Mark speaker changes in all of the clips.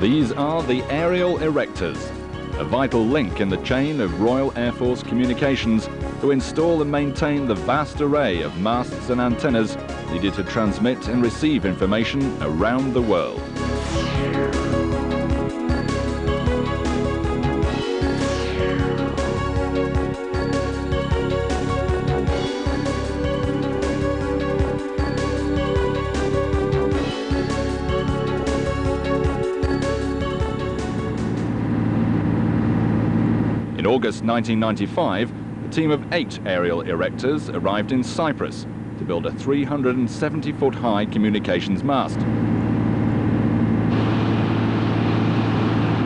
Speaker 1: These are the aerial erectors, a vital link in the chain of Royal Air Force communications to install and maintain the vast array of masts and antennas needed to transmit and receive information around the world. In August 1995, a team of 8 aerial erectors arrived in Cyprus to build a 370-foot high communications mast.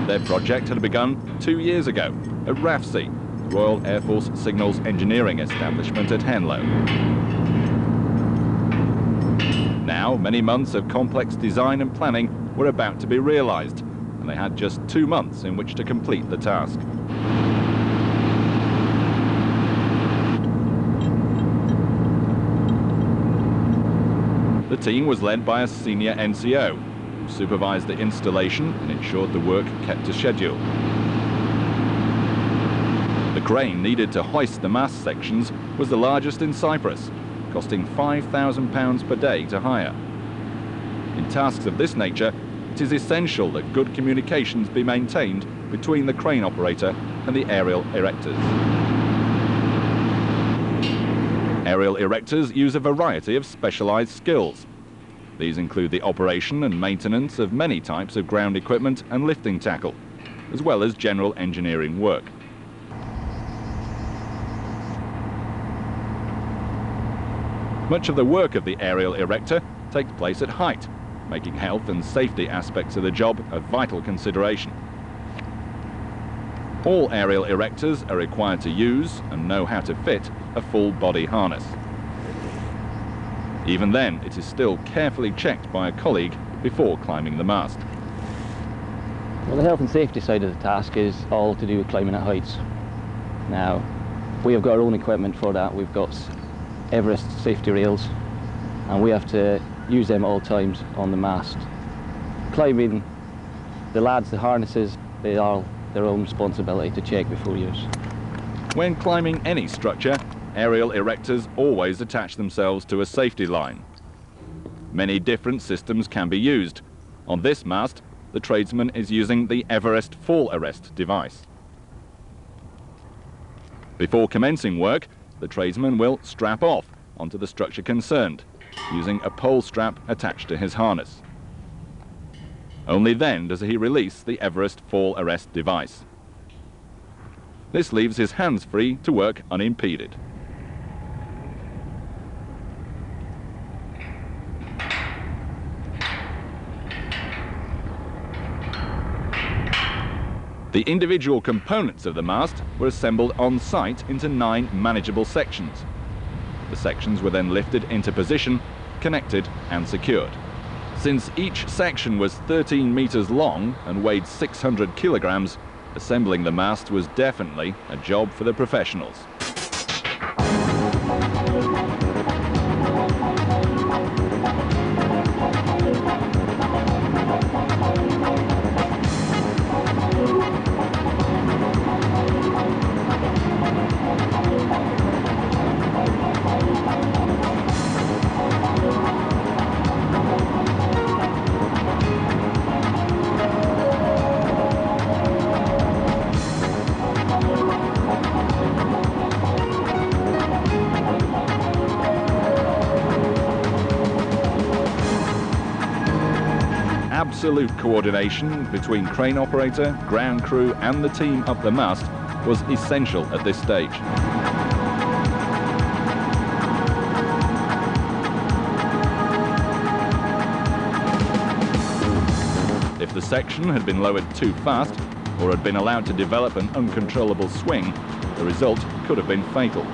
Speaker 1: Their project had begun 2 years ago at RAFC, the Royal Air Force Signals Engineering Establishment at Henlow. Now, many months of complex design and planning were about to be realized, and they had just 2 months in which to complete the task. The team was led by a senior NCO, who supervised the installation and ensured the work kept to schedule. The crane needed to hoist the mast sections was the largest in Cyprus, costing £5,000 per day to hire. In tasks of this nature, it is essential that good communications be maintained between the crane operator and the aerial erectors. Aerial erectors use a variety of specialized skills. These include the operation and maintenance of many types of ground equipment and lifting tackle, as well as general engineering work. Much of the work of the aerial erector takes place at height, making health and safety aspects of the job a vital consideration. All aerial erectors are required to use and know how to fit a full body harness. Even then, it is still carefully checked by a colleague before climbing the mast.
Speaker 2: Well, the health and safety side of the task is all to do with climbing at heights. Now, we have got our own equipment for that. We've got Everest safety rails, and we have to use them at all times on the mast. Climbing, the lads, the harnesses, they are their own responsibility to check before use.
Speaker 1: When climbing any structure, aerial erectors always attach themselves to a safety line. Many different systems can be used. On this mast, the tradesman is using the Everest fall arrest device. Before commencing work, the tradesman will strap off onto the structure concerned, using a pole strap attached to his harness. Only then does he release the Everest fall arrest device. This leaves his hands free to work unimpeded. The individual components of the mast were assembled on site into 9 manageable sections. The sections were then lifted into position, connected and secured. Since each section was 13 meters long and weighed 600 kilograms, assembling the mast was definitely a job for the professionals. Absolute coordination between crane operator, ground crew and the team up the mast was essential at this stage. If the section had been lowered too fast or had been allowed to develop an uncontrollable swing, the result could have been fatal.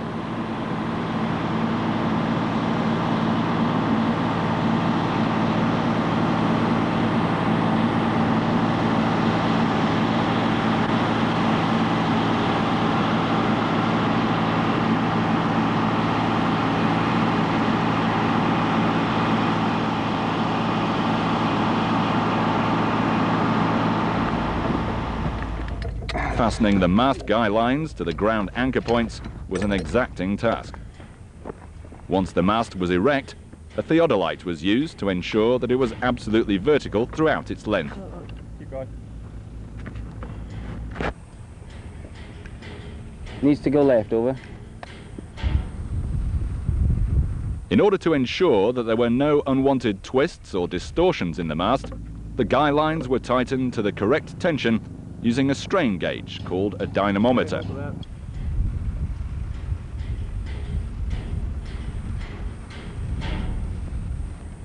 Speaker 1: Fastening the mast guy lines to the ground anchor points was an exacting task. Once the mast was erect, a theodolite was used to ensure that it was absolutely vertical throughout its length.
Speaker 3: Keep going.
Speaker 2: Needs to go left, over.
Speaker 1: In order to ensure that there were no unwanted twists or distortions in the mast, the guy lines were tightened to the correct tension using a strain gauge called a dynamometer.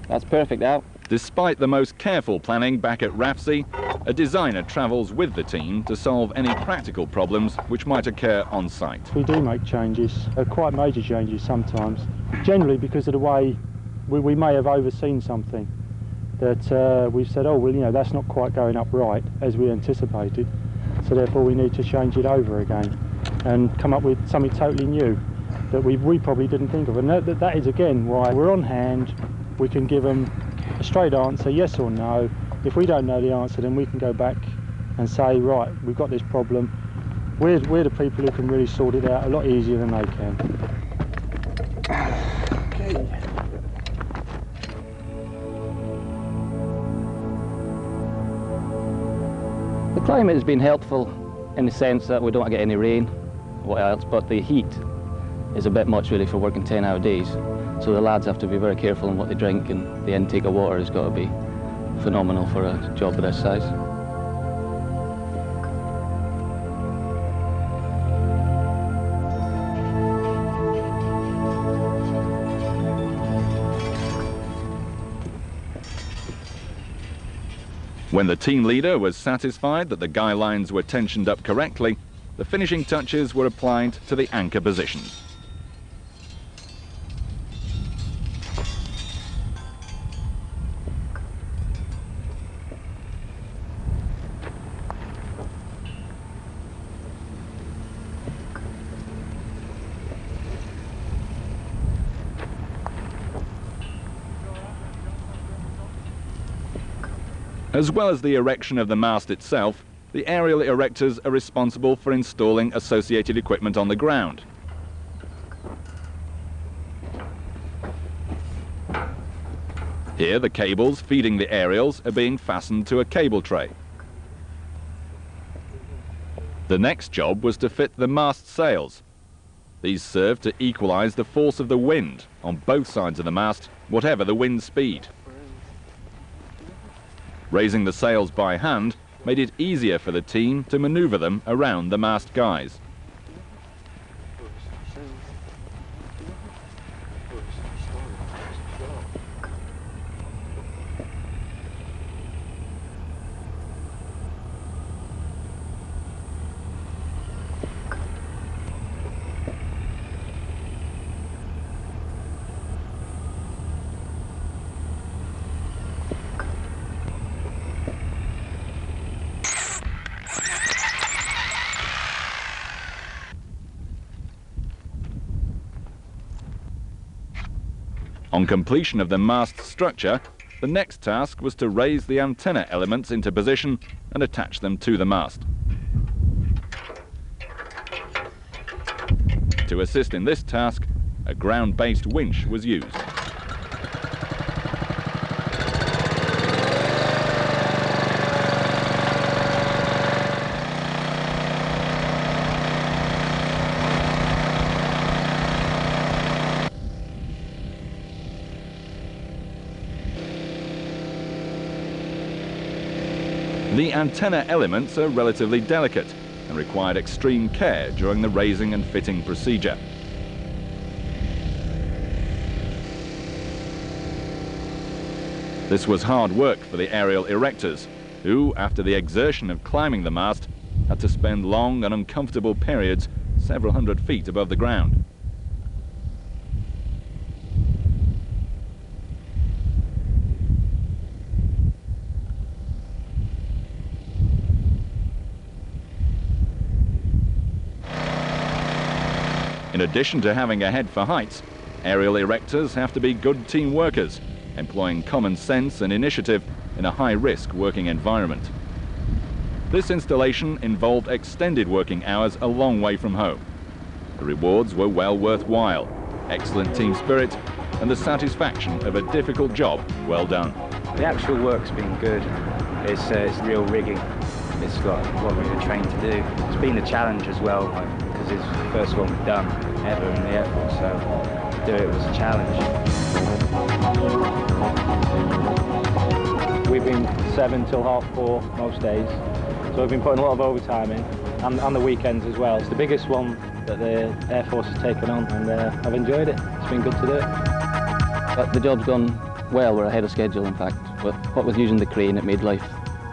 Speaker 2: That's perfect out.
Speaker 1: Despite the most careful planning back at RAFC, a designer travels with the team to solve any practical problems which might occur on site.
Speaker 3: We do make changes, quite major changes sometimes, generally because of the way we may have overseen something that we've said, oh well, you know, that's not quite going up right as we anticipated, so therefore we need to change it over again and come up with something totally new that we probably didn't think of. And that is again why we're on hand. We can give them a straight answer, yes or no. If we don't know the answer, then we can go back and say, right, we've got this problem. We're the people who can really sort it out a lot easier than they can. Okay.
Speaker 2: The climate has been helpful in the sense that we don't get any rain, what else, but the heat is a bit much really for working 10-hour days. So the lads have to be very careful on what they drink, and the intake of water has got to be phenomenal for a job of this size.
Speaker 1: When the team leader was satisfied that the guy lines were tensioned up correctly, the finishing touches were applied to the anchor positions. As well as the erection of the mast itself, the aerial erectors are responsible for installing associated equipment on the ground. Here, the cables feeding the aerials are being fastened to a cable tray. The next job was to fit the mast sails. These serve to equalize the force of the wind on both sides of the mast, whatever the wind speed. Raising the sails by hand made it easier for the team to maneuver them around the mast guys. On completion of the mast structure, the next task was to raise the antenna elements into position and attach them to the mast. To assist in this task, a ground-based winch was used. The antenna elements are relatively delicate and required extreme care during the raising and fitting procedure. This was hard work for the aerial erectors, who, after the exertion of climbing the mast, had to spend long and uncomfortable periods several hundred feet above the ground. In addition to having a head for heights, aerial erectors have to be good team workers, employing common sense and initiative in a high-risk working environment. This installation involved extended working hours a long way from home. The rewards were well worthwhile, excellent team spirit and the satisfaction of a difficult job well done.
Speaker 4: The actual work's been good. It's real rigging. It's got what we were trained to do. It's been a challenge as well, because it's the first one we've done ever in the Air Force, so to do it was a challenge.
Speaker 2: We've been 7 till 4:30 most days, so we've been putting a lot of overtime in, and the weekends as well. It's the biggest one that the Air Force has taken on, and I've enjoyed it. It's been good to do it. But the job's gone well, we're ahead of schedule in fact. But what with using the crane, it made life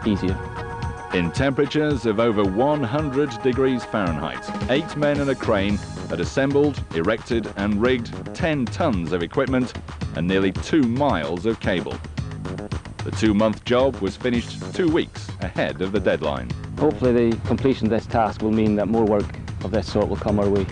Speaker 2: easier.
Speaker 1: In temperatures of over 100 degrees Fahrenheit, 8 men and a crane had assembled, erected and rigged 10 tons of equipment and nearly 2 miles of cable. The 2-month job was finished 2 weeks ahead of the deadline.
Speaker 2: Hopefully the completion of this task will mean that more work of this sort will come our way.